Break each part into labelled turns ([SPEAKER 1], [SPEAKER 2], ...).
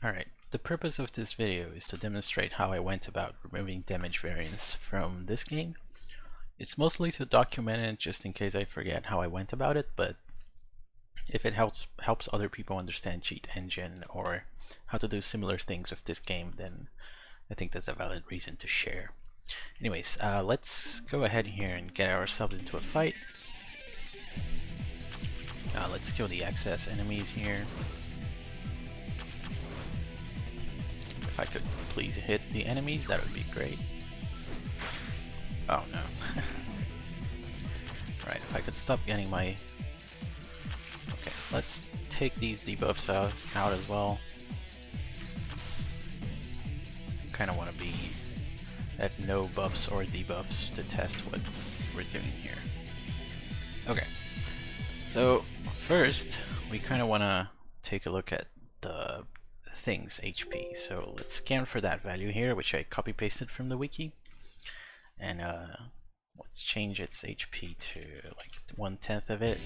[SPEAKER 1] Alright, the purpose of this video is to demonstrate how I went about removing damage variance from this game. It's mostly to document it just in case I forget how I went about it, but if it helps other people understand cheat engine or how to do similar things with this game, then I think that's a valid reason to share. Anyways, let's go ahead here and get ourselves into a fight. Let's kill the excess enemies here. If I could please hit the enemies, that would be great. Oh no. Right, if I could stop getting my... Okay, let's take these debuffs out as well. Kind of want to be at no buffs or debuffs to test what we're doing here. Okay, so first we kind of want to take a look at the thing's HP. So let's scan for that value here, which I copy pasted from the wiki, and let's change its HP to like 1/10 of it.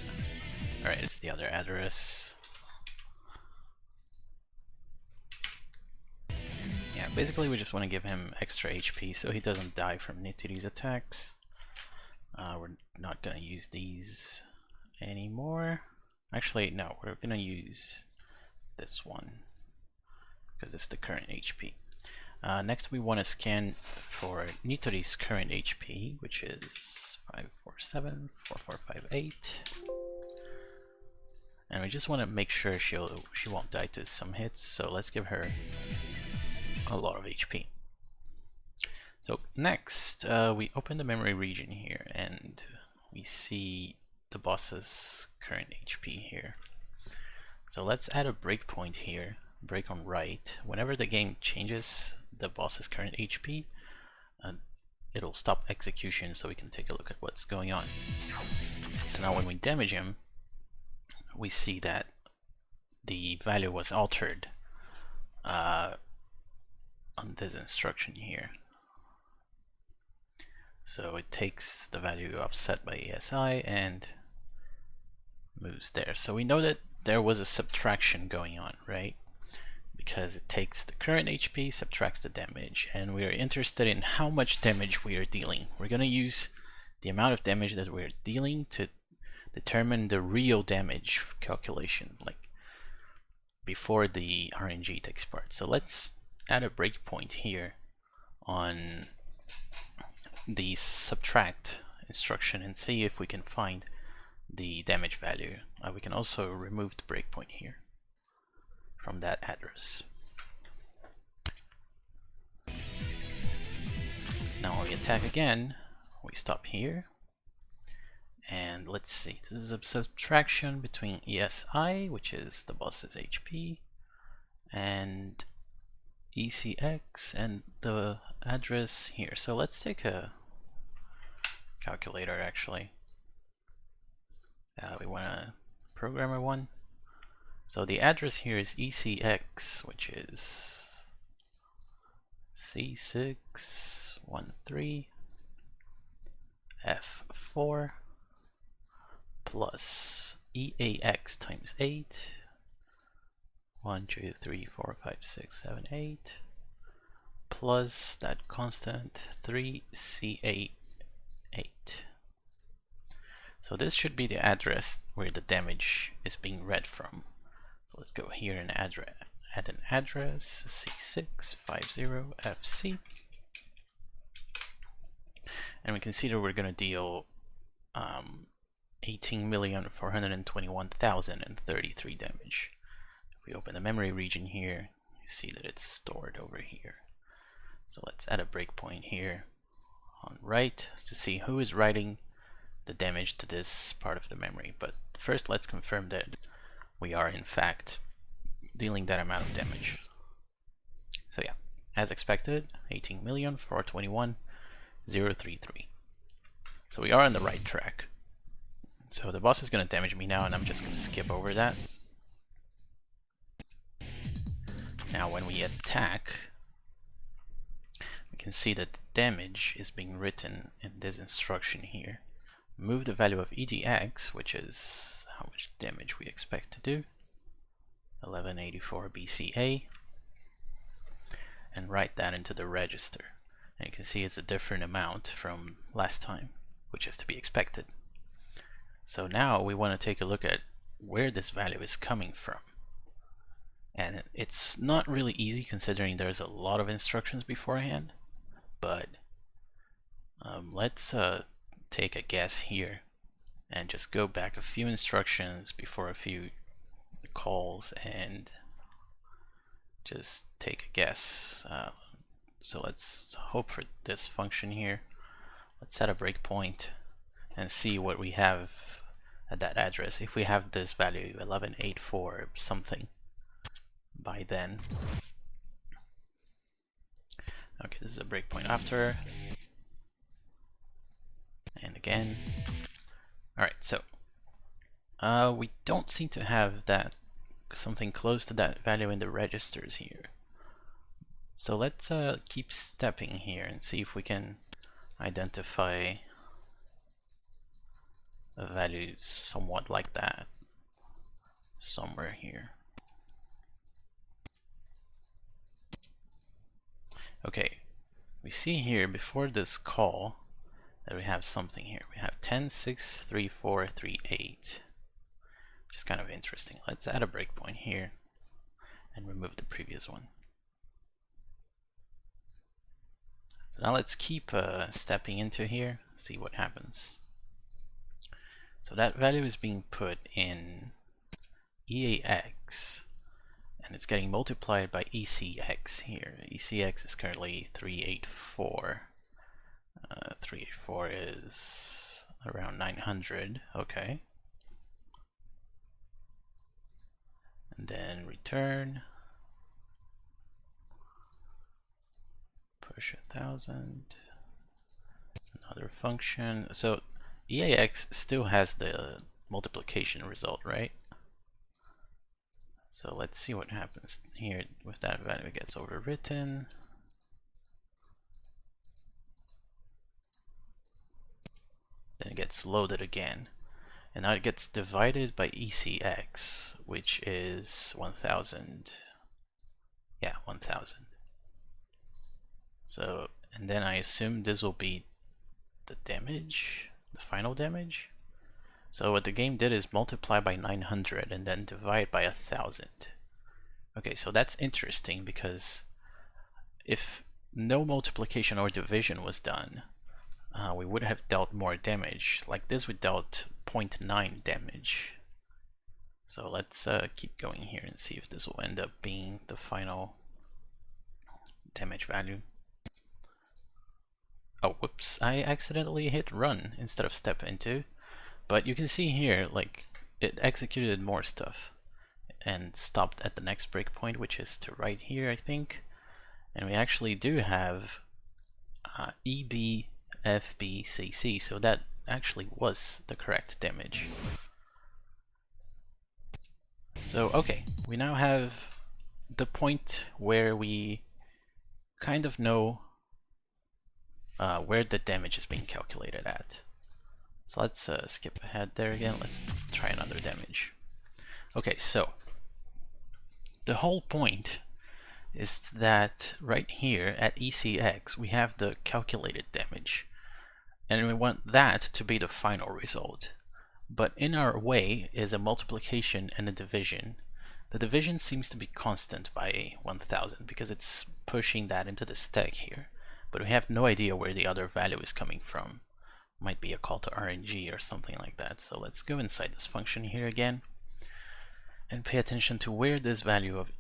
[SPEAKER 1] Alright, it's the other address. Yeah, basically we just want to give him extra HP so he doesn't die from Nitiri's attacks. We're not gonna use these anymore. Actually, no, we're gonna use this one because it's the current HP. Next we want to scan for Nitiri's current HP, which is 547, 4458. And we just want to make sure she won't die to some hits, so let's give her a lot of HP. So next, we open the memory region here and we see the boss's current HP here. So let's add a breakpoint here, break on right. Whenever the game changes the boss's current HP, it'll stop execution so we can take a look at what's going on. So now when we damage him, we see that the value was altered on this instruction here. So it takes the value offset by ASI and moves there. So we know that there was a subtraction going on, right? Because it takes the current HP, subtracts the damage, and we are interested in how much damage we are dealing. We're going to use the amount of damage that we're dealing to determine the real damage calculation, like before the RNG takes part. So let's add a breakpoint here on the subtract instruction and see if we can find the damage value. We can also remove the breakpoint here from that address. Now when we attack again, we stop here, and let's see, this is a subtraction between ESI, which is the boss's HP, and ECX and the address here. So let's take a calculator actually. We want a programmer one. So the address here is ECX, which is C613F4 plus EAX times 8. 1, 2, 3, 4, 5, 6, 7, 8 plus that constant 3CA8. So this should be the address where the damage is being read from. So let's go here and add an address, C650FC, and we can see that we're going to deal 18,421,033 damage. If we open the memory region here, you see that it's stored over here. So let's add a breakpoint here on right to see who is writing the damage to this part of the memory. But first let's confirm that we are in fact dealing that amount of damage. So yeah, as expected, 18,421,033. So we are on the right track. So the boss is going to damage me now, and I'm just going to skip over that. Now when we attack, we can see that the damage is being written in this instruction here. Move the value of EDX, which is how much damage we expect to do, 1184 BCA, and write that into the register. And you can see it's a different amount from last time, which is to be expected. So now we want to take a look at where this value is coming from. And it's not really easy considering there's a lot of instructions beforehand, but let's take a guess here and just go back a few instructions before a few calls and just take a guess. So let's hope for this function here. Let's set a breakpoint and see what we have at that address. If we have this value 1184 something by then. Okay, this is a breakpoint after. And again. Alright, so we don't seem to have that something close to that value in the registers here. So let's keep stepping here and see if we can identify a value somewhat like that somewhere here. Okay, we see here before this call that we have something here. We have 10, 6, 3, 4, 3, 8, which is kind of interesting. Let's add a breakpoint here and remove the previous one. So now let's keep stepping into here, see what happens. So that value is being put in EAX, and it's getting multiplied by ECX here. ECX is currently 384. 384 is around 900, okay. And then return, push 1000, another function. So EAX still has the multiplication result, right? So let's see what happens here with that value. It gets overwritten. Then it gets loaded again. And now it gets divided by ECX, which is 1000. Yeah, 1000. So, and then I assume this will be the damage, the final damage. So what the game did is multiply by 900 and then divide by 1000. Okay, so that's interesting because if no multiplication or division was done, we would have dealt more damage. Like this, we dealt 0.9 damage. So let's keep going here and see if this will end up being the final damage value. Oh, whoops, I accidentally hit run instead of step into. But you can see here, like, it executed more stuff and stopped at the next breakpoint, which is to right here, I think. And we actually do have EBFBCC, so that actually was the correct damage. So, okay, we now have the point where we kind of know where the damage is being calculated at. So let's skip ahead there again. Let's try another damage. Okay, so the whole point is that right here at ECX we have the calculated damage, and we want that to be the final result. But in our way is a multiplication and a division. The division seems to be constant by 1000 because it's pushing that into the stack here, but we have no idea where the other value is coming from. Might be a call to RNG or something like that. So let's go inside this function here again and pay attention to where this value of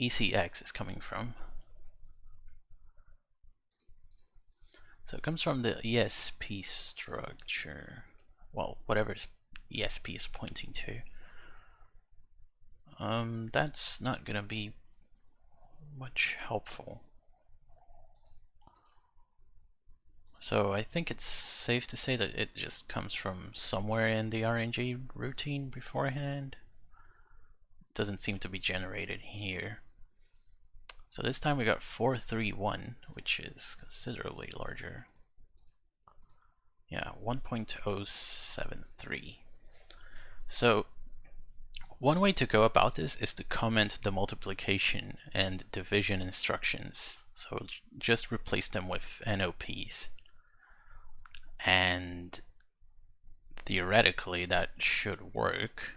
[SPEAKER 1] ECX is coming from. So it comes from the ESP structure. Well, whatever ESP is pointing to. That's not gonna be much helpful. So I think it's safe to say that it just comes from somewhere in the RNG routine beforehand. It doesn't seem to be generated here. So this time we got 431, which is considerably larger. Yeah, 1.073. So one way to go about this is to comment the multiplication and division instructions. So just replace them with NOPs. And theoretically that should work,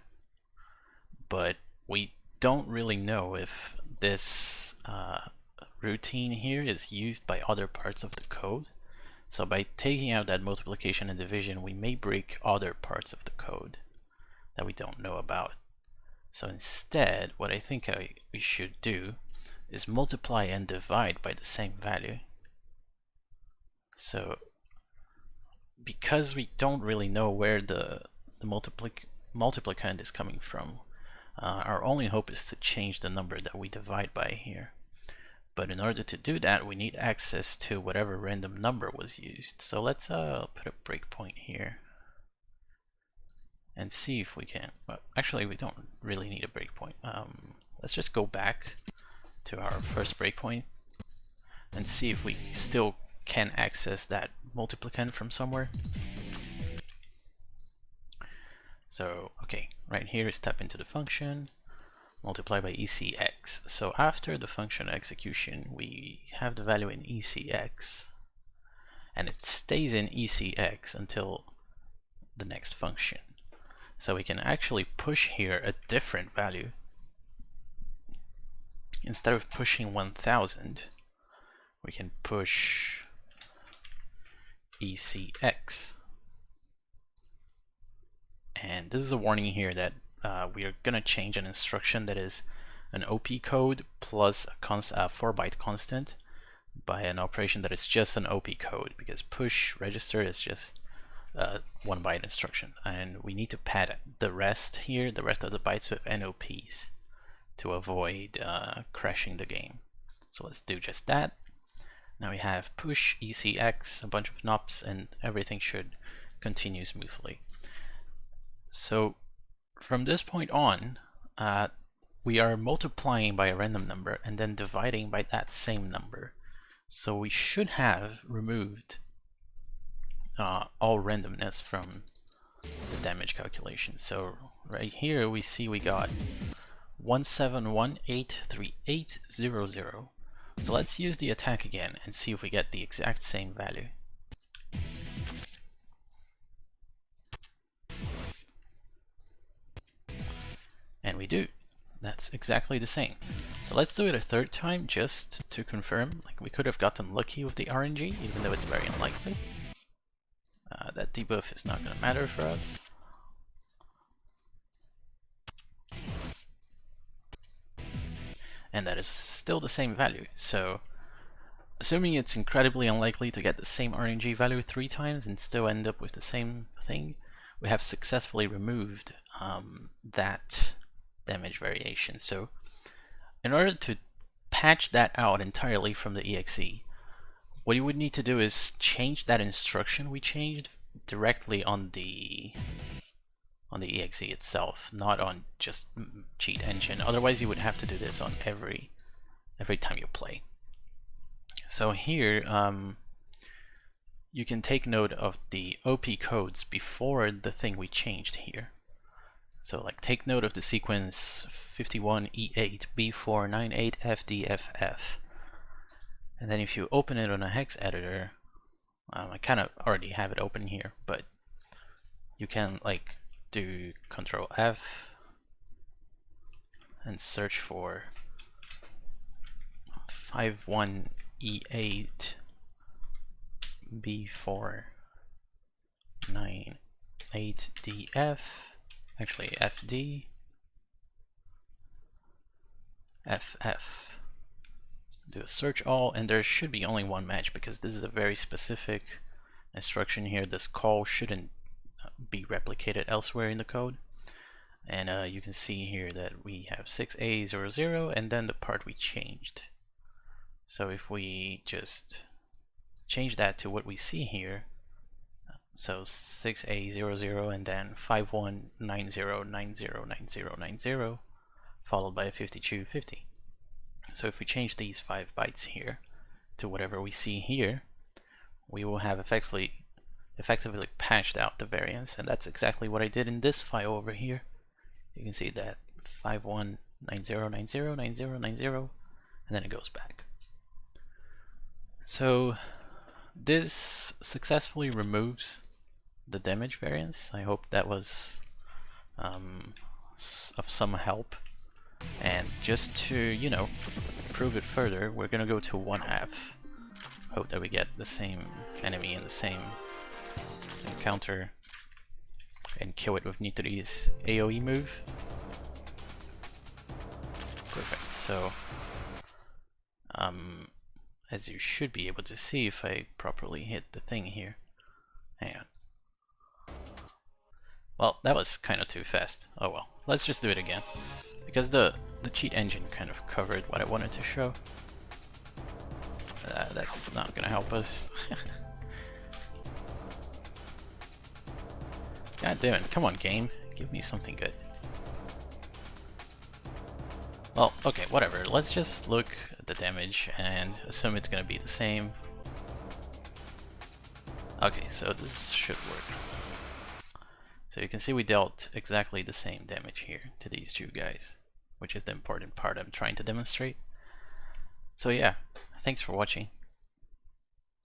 [SPEAKER 1] but we don't really know if this routine here is used by other parts of the code. So by taking out that multiplication and division, we may break other parts of the code that we don't know about. So instead, what I think we should do is multiply and divide by the same value. So because we don't really know where the multiplicand is coming from, our only hope is to change the number that we divide by here. But in order to do that, we need access to whatever random number was used. So let's put a breakpoint here and see if we can. Well, actually, we don't really need a breakpoint. Let's just go back to our first breakpoint and see if we still can access that multiplicand from somewhere. So, okay, right here is step into the function, multiply by ECX. So after the function execution, we have the value in ECX, and it stays in ECX until the next function. So we can actually push here a different value. Instead of pushing 1000, we can push ECX. And this is a warning here that we are going to change an instruction that is an OP code plus a 4-byte constant by an operation that is just an OP code, because push register is just 1-byte instruction, and we need to pad the rest here, the rest of the bytes, with NOPs to avoid crashing the game. So let's do just that. Now we have push ECX, a bunch of NOPs, and everything should continue smoothly. So from this point on, we are multiplying by a random number and then dividing by that same number. So we should have removed all randomness from the damage calculation. So right here we see we got 17183800. So let's use the attack again and see if we get the exact same value. And we do. That's exactly the same. So let's do it a third time just to confirm. Like, we could have gotten lucky with the RNG, even though it's very unlikely. That debuff is not going to matter for us. And that is still the same value. So assuming it's incredibly unlikely to get the same RNG value 3 times and still end up with the same thing, we have successfully removed that damage variation. So in order to patch that out entirely from the exe, what you would need to do is change that instruction we changed directly on the exe itself, not on just cheat engine. Otherwise you would have to do this on every time you play. So here you can take note of the OP codes before the thing we changed here. So like, take note of the sequence 51E8 B498 FDFF. And then if you open it on a hex editor, I kind of already have it open here, but you can like do Control F and search for 51E8 B498DF, actually FD FF. Do a search all, and there should be only one match because this is a very specific instruction here. This call shouldn't be replicated elsewhere in the code. And you can see here that we have 6A00 and then the part we changed. So if we just change that to what we see here, so 6A00 and then 5190909090 followed by a 5250. So if we change these 5 bytes here to whatever we see here, we will have effectively patched out the variance, and that's exactly what I did in this file over here. You can see that 5190909090, and then it goes back. So this successfully removes the damage variance. I hope that was of some help. And just to, you know, prove it further, we're gonna go to 1/2. Hope that we get the same enemy in the same encounter and kill it with Nitori's AoE move. Perfect. So as you should be able to see if I properly hit the thing here. Hang on. Well, that was kind of too fast. Oh well, let's just do it again. Because the cheat engine kind of covered what I wanted to show. That's not gonna help us. God damn it, come on game, give me something good. Well, okay, whatever, let's just look at the damage and assume it's gonna be the same. Okay, so this should work. So you can see we dealt exactly the same damage here to these two guys, which is the important part I'm trying to demonstrate. So yeah, thanks for watching.